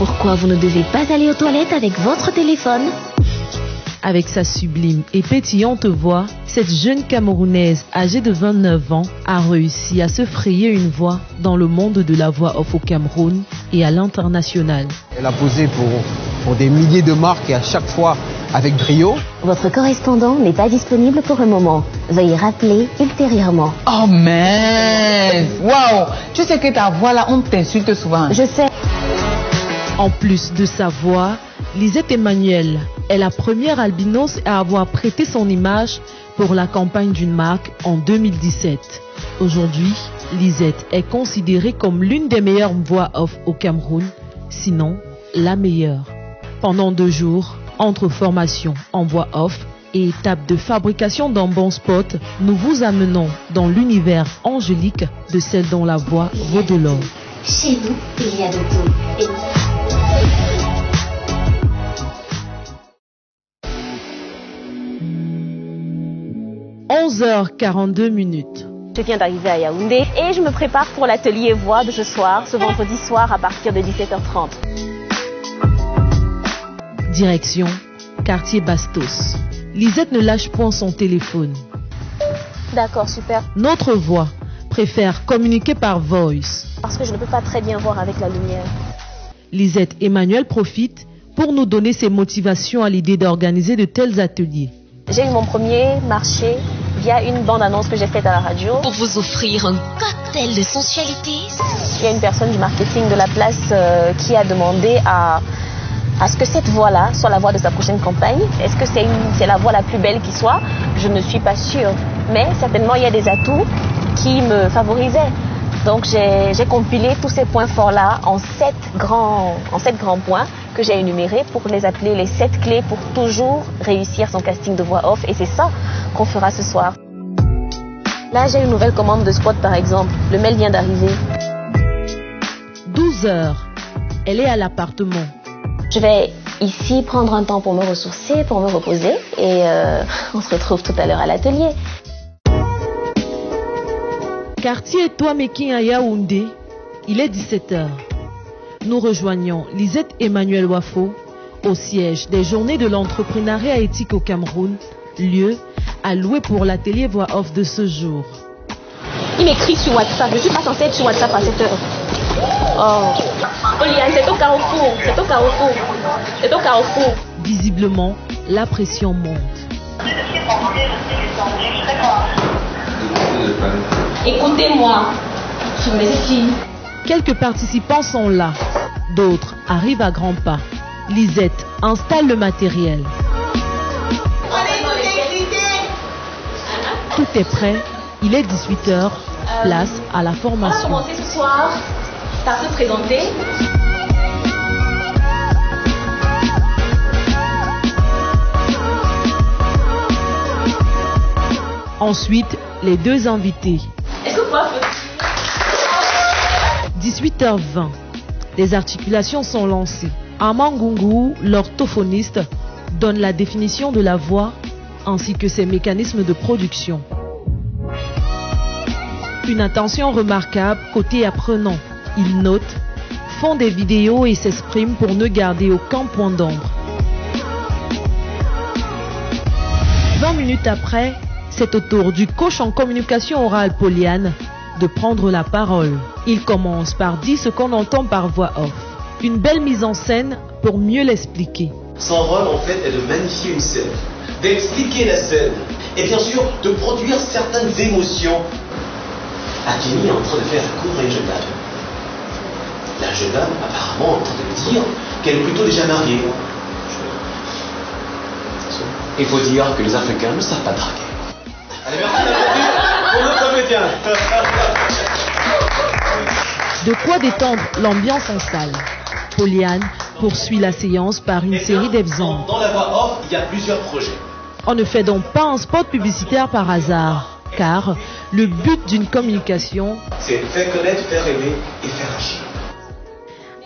pourquoi vous ne devez pas aller aux toilettes avec votre téléphone. Avec sa sublime et pétillante voix, cette jeune Camerounaise âgée de 29 ans a réussi à se frayer une voix dans le monde de la voix off au Cameroun et à l'international. Elle a posé pour des milliers de marques et à chaque fois avec brio. Votre correspondant n'est pas disponible pour le moment. Veuillez rappeler ultérieurement. Oh mince! Waouh! Tu sais que ta voix là, on t'insulte souvent. Je sais. En plus de sa voix, Lisette Emmanuel est la première albinos à avoir prêté son image pour la campagne d'une marque en 2017. Aujourd'hui, Lisette est considérée comme l'une des meilleures voix off au Cameroun, sinon la meilleure. Pendant 2 jours, entre formation en voix off et étape de fabrication d'un bon spot, nous vous amenons dans l'univers angélique de celle dont la voix vaut de l'or. Chez nous, il y a de tout. 11h42. Je viens d'arriver à Yaoundé et je me prépare pour l'atelier voix de ce soir, ce vendredi soir à partir de 17h30. Direction quartier Bastos. Lisette ne lâche point son téléphone. D'accord, super. Notre voix préfère communiquer par voice. Parce que je ne peux pas très bien voir avec la lumière. Lisette Emmanuel profite pour nous donner ses motivations à l'idée d'organiser de tels ateliers. J'ai eu mon premier marché via une bande-annonce que j'ai faite à la radio. Pour vous offrir un cocktail de sensualité. Il y a une personne du marketing de la place qui a demandé à ce que cette voix-là soit la voix de sa prochaine campagne. Est-ce que c'est la voix la plus belle qui soit? Je ne suis pas sûre. Mais certainement, il y a des atouts qui me favorisaient. Donc, j'ai compilé tous ces points forts-là en 7 grands points que j'ai énumérés pour les appeler les 7 clés pour toujours réussir son casting de voix off. Et c'est ça qu'on fera ce soir. Là, j'ai une nouvelle commande de spot, par exemple. Le mail vient d'arriver. 12h. Elle est à l'appartement. Je vais ici prendre un temps pour me ressourcer, pour me reposer. Et on se retrouve tout à l'heure à l'atelier. Quartier Touamekin à Yaoundé, il est 17h. Nous rejoignons Lisette Emmanuel Wafo au siège des Journées de l'entrepreneuriat éthique au Cameroun, lieu alloué pour l'atelier voix off de ce jour. Il m'écrit sur WhatsApp, je ne suis pas censée être sur WhatsApp à cette heure. Oh, Oliane, c'est au carrefour, c'est au carrefour, c'est au carrefour. Visiblement, la pression monte. Écoutez-moi, je me filles. Quelques participants sont là, d'autres arrivent à grands pas. Lisette installe le matériel. Tout est prêt, il est 18h, place à la formation. On va commencer ce soir par se présenter. Ensuite, les 2 invités. Est-ce que vous pouvez 18h20. Les articulations sont lancées. Amangungu, l'orthophoniste, donne la définition de la voix ainsi que ses mécanismes de production. Une attention remarquable côté apprenant. Ils notent, font des vidéos et s'expriment pour ne garder aucun point d'ombre. 20 minutes après, c'est au tour du coach en communication orale Poliane de prendre la parole. Il commence par dire ce qu'on entend par voix off. Une belle mise en scène pour mieux l'expliquer. Son rôle en fait est de magnifier une scène, d'expliquer la scène et bien sûr de produire certaines émotions. Akemi est en train de faire un cours à une jeune dame. La jeune dame apparemment est en train de me dire qu'elle est plutôt déjà mariée. Il faut dire que les Africains ne savent pas draguer. Allez, merci pour notre comédien. De quoi détendre l'ambiance installe. Poliane poursuit la séance par une série d'exemples. Dans la voix off, il y a plusieurs projets. On ne fait donc pas un spot publicitaire par hasard, car le but d'une communication, c'est faire connaître, faire aimer et faire agir.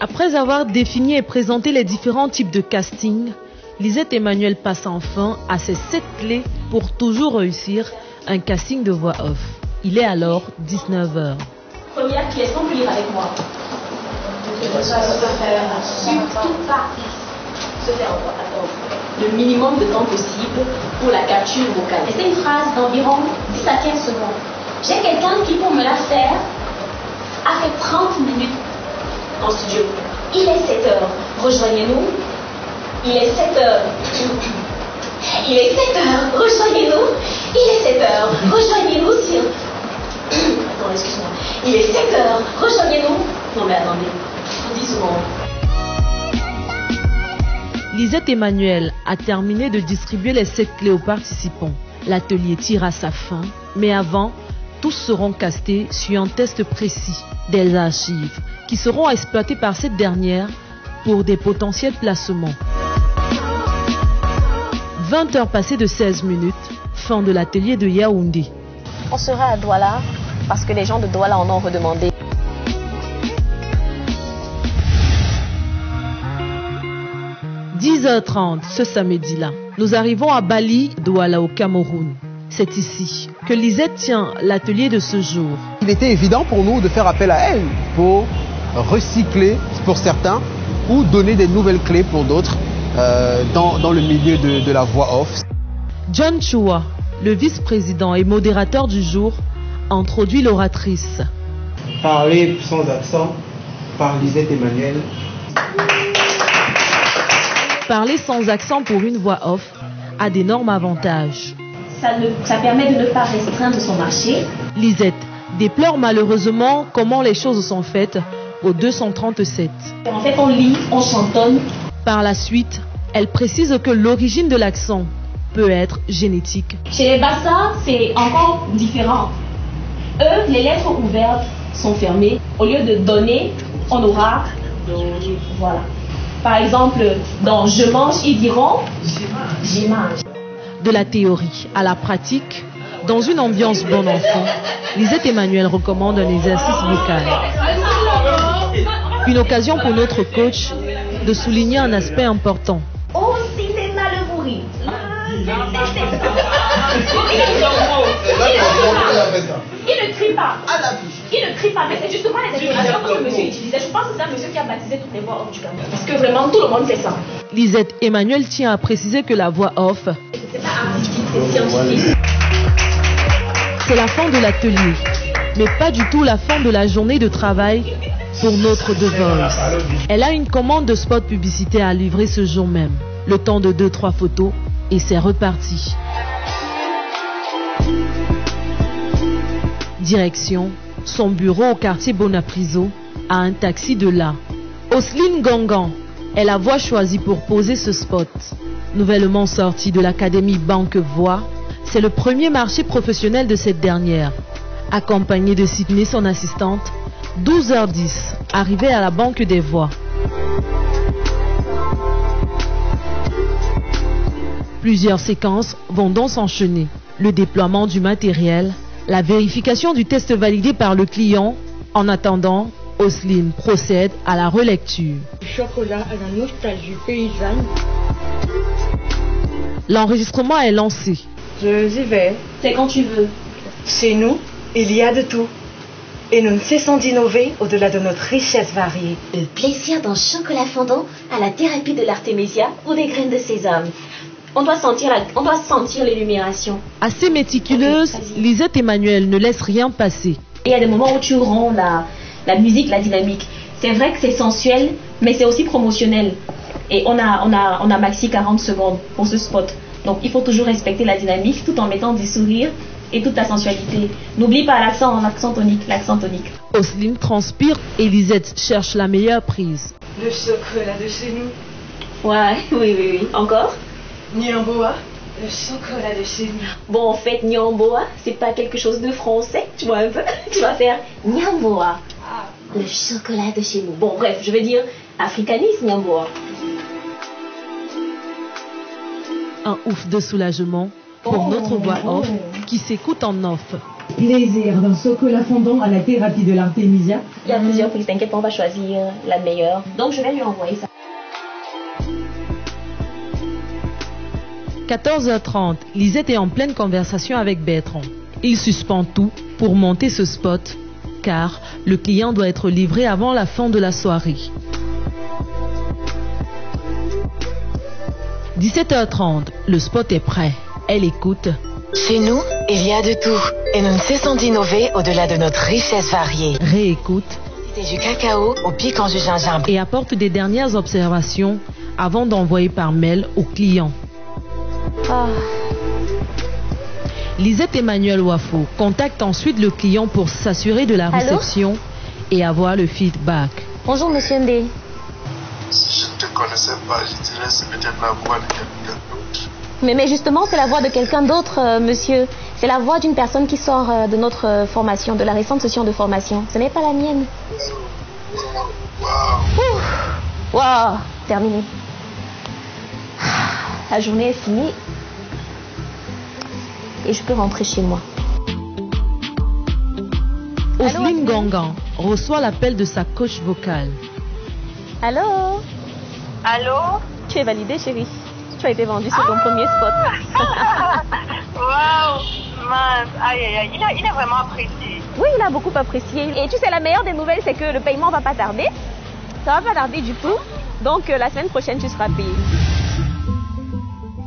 Après avoir défini et présenté les différents types de casting, Lisette Emmanuel passe enfin à ses 7 clés pour toujours réussir un casting de voix off. Il est alors 19h. Première pièce, on peut lire avec moi. Surtout pas se faire attendre le minimum de temps possible pour la capture vocale. Et c'est une phrase d'environ 10 à 15 secondes. J'ai quelqu'un qui, pour me la faire, a fait 30 minutes en studio. Il est 7 heures. Rejoignez-nous. Il est 7 heures. Il est 7 heures. Rejoignez-nous. Il est 7 heures. Rejoignez-nous sur... Attends, excuse-moi. Il est 7 heures. Rejoignez-nous. Non mais attendez. 10 secondes. Lisette Emmanuel a terminé de distribuer les 7 clés aux participants. L'atelier tire à sa fin, mais avant, tous seront castés sur un test précis des archives qui seront exploitées par cette dernière pour des potentiels placements. 20 heures passées de 16 minutes, fin de l'atelier de Yaoundé. On sera à Douala parce que les gens de Douala en ont redemandé. « 10h30 ce samedi-là, nous arrivons à Bali, Douala au Cameroun. C'est ici que Lisette tient l'atelier de ce jour. Il était évident pour nous de faire appel à elle pour recycler pour certains ou donner des nouvelles clés pour d'autres dans le milieu de la voix off. John Chua, le vice-président et modérateur du jour, introduit l'oratrice. Parler sans accent par Lisette Emmanuel. Parler sans accent pour une voix off a d'énormes avantages. Ça permet de ne pas restreindre son marché. Lisette déplore malheureusement comment les choses sont faites au 237. En fait, on lit, on chantonne. Par la suite, elle précise que l'origine de l'accent peut être génétique. Chez les Bassa, c'est encore différent. Eux, les lettres ouvertes sont fermées. Au lieu de donner, on aura donné. Voilà. Par exemple, dans je mange, ils diront j'y mange. De la théorie à la pratique, dans une ambiance bon enfant, Lisette Emmanuel recommande un exercice vocal. Une occasion pour notre coach de souligner un aspect important. Au cinéma le bourri. Il ne crie pas. Il ne crie pas, mais c'est justement les expressions que le monsieur utilisait. Je pense que c'est un monsieur qui a baptisé toutes les voix off du Cameroun. Parce que vraiment, tout le monde fait ça. Lisette Emmanuel tient à préciser que la voix off, c'est pas artistique, c'est scientifique. C'est la fin de l'atelier, mais pas du tout la fin de la journée de travail pour notre The Voice. Elle a une commande de spot publicitaire à livrer ce jour même. Le temps de 2-3 photos et c'est reparti. Direction, son bureau au quartier Bonapriso, à un taxi de là. Osline Gangan est la voix choisie pour poser ce spot. Nouvellement sortie de l'académie Banque Voix, c'est le premier marché professionnel de cette dernière. Accompagnée de Sydney, son assistante, 12h10, arrivée à la Banque des Voix. Plusieurs séquences vont donc s'enchaîner. Le déploiement du matériel, la vérification du test validé par le client. En attendant, Osline procède à la relecture. Chocolat à la nostalgie paysanne. L'enregistrement est lancé. Je y vais. C'est quand tu veux. Chez nous, il y a de tout. Et nous ne cessons d'innover au-delà de notre richesse variée. Le plaisir d'un chocolat fondant à la thérapie de l'artémisia ou des graines de sésame. On doit sentir l'énumération. Assez méticuleuse, Lisette Emmanuel ne laisse rien passer. Il y a des moments où tu rends la musique, la dynamique. C'est vrai que c'est sensuel, mais c'est aussi promotionnel. Et on a maxi 40 secondes pour ce spot. Donc il faut toujours respecter la dynamique tout en mettant du sourire et toute la sensualité. N'oublie pas l'accent tonique. Osline transpire et Lisette cherche la meilleure prise. Le chocolat de chez nous. Ouais, oui. Encore? Nyamboa, le chocolat de chez nous. Bon, en fait, Nyamboa, c'est pas quelque chose de français, tu vois un peu. Tu vas faire Nyamboa, le chocolat de chez nous. Bon, bref, je vais dire africanisme Nyamboa. Un ouf de soulagement pour notre voix off qui s'écoute en off. Plaisir d'un chocolat fondant à la thérapie de l'artémisia. Il y a plusieurs prises, t'inquiète pas, on va choisir la meilleure. Donc je vais lui envoyer ça. 14h30, Lisette est en pleine conversation avec Bertrand. Il suspend tout pour monter ce spot car le client doit être livré avant la fin de la soirée. 17h30, le spot est prêt. Elle écoute. Chez nous, il y a de tout et nous ne cessons d'innover au-delà de notre richesse variée. Réécoute. C'est du cacao au piquant du gingembre. Et apporte des dernières observations avant d'envoyer par mail au client. Lisette Emmanuel Wafo contacte ensuite le client pour s'assurer de la réception et avoir le feedback. Bonjour Monsieur Ndé. Si je ne te connaissais pas, je dirais c'est peut-être la voix de quelqu'un d'autre. Mais justement, c'est la voix de quelqu'un d'autre, monsieur. C'est la voix d'une personne qui sort de notre formation, de la récente session de formation. Ce n'est pas la mienne. Waouh, terminé. La journée est finie. Et je peux rentrer chez moi. Osline Gangan reçoit l'appel de sa coach vocale. Allô? Allô? Tu es validée, chérie. Tu as été vendue sur ton premier spot. Waouh, mince. Aïe, aïe, aïe. Il a vraiment apprécié. Oui, il a beaucoup apprécié. Et tu sais, la meilleure des nouvelles, c'est que le paiement va pas tarder. Ça va pas tarder du tout. Donc, la semaine prochaine, tu seras payée.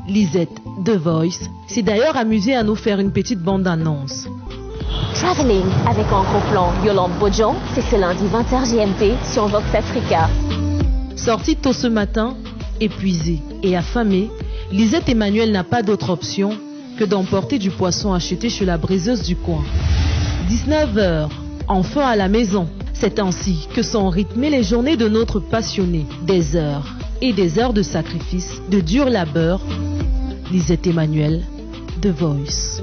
Lisette, The Voice, s'est d'ailleurs amusée à nous faire une petite bande-annonce. Traveling avec en gros plan Yolande Bodjon, c'est ce lundi 20h GMT sur Vox Africa. Sortie tôt ce matin, épuisée et affamée, Lisette Emmanuel n'a pas d'autre option que d'emporter du poisson acheté chez la briseuse du coin. 19h, enfin à la maison. C'est ainsi que sont rythmées les journées de notre passionné. Des heures et des heures de sacrifice, de dur labeur. Lisette Emmanuel, The Voice.